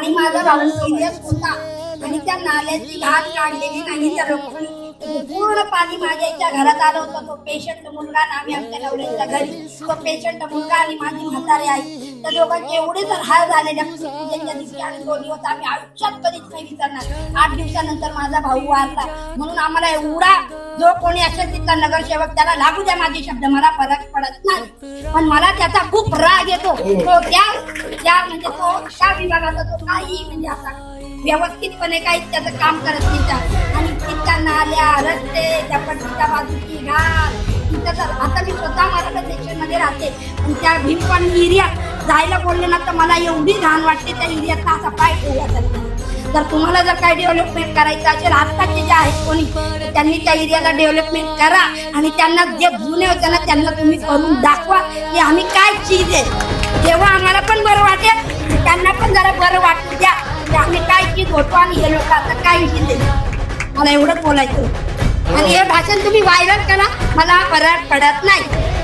आणि माझा भाऊ सिरियस होता आणि त्या नाल्याची घाण काढलेली नाही त्या लोकांनी. पूर्ण पाणी माझ्या इथल्या घरात आलं होतं. तो पेशंट मुलगा आणि आम्ही आमच्या नवऱ्याच्या घरी, तो पेशंट मुलगा आणि माझी म्हातारी आई, त्या लोकांचे एवढे जर हाल झालेल्या पूजेच्या दिवशी आणि 2 दिवस आम्ही आयुष्यात कधीच नाही विसरणार. 8 दिवसानंतर माझा भाऊ वारला म्हणून आम्हाला एवढा जो कोणी असेल तिथला नगरसेवक त्याला लागू द्या माझे शब्द, मला फरक पडत नाही. पण मला त्याचा खूप राग येतो. तो त्या म्हणजे तो त्या विभागाचा तो काही म्हणजे असा व्यवस्थितपणे काही त्याचं काम करत नाही. आणि तिथल्या नाल्या रस्ते त्या पट्टीच्या बाजूची घाट तिथं तर आता मी स्वतः मराठा सेक्शन मध्ये राहते आणि त्या भीमपाणी एरियात जायला बोलले ना तर मला एवढी घाण वाटते त्या एरियात असा पाय ठेवला. तर तुम्हाला जर काही डेव्हलपमेंट करायचं असेल आत्ताचे जे आहेत कोणी त्यांनी त्या एरियाला डेव्हलपमेंट करा आणि त्यांना जे जुने होते ना त्यांना तुम्ही करून दाखवा की आम्ही काय चीज आहे. तेव्हा आम्हाला पण बरं वाटेल, त्यांना पण जरा बरं वाटू द्या की आम्ही काय चीज होतो आणि हे लोक आता काय विषय दे. मला एवढंच बोलायचं आणि हे भाषण तुम्ही व्हायरल करा, मला फरक पडत नाही.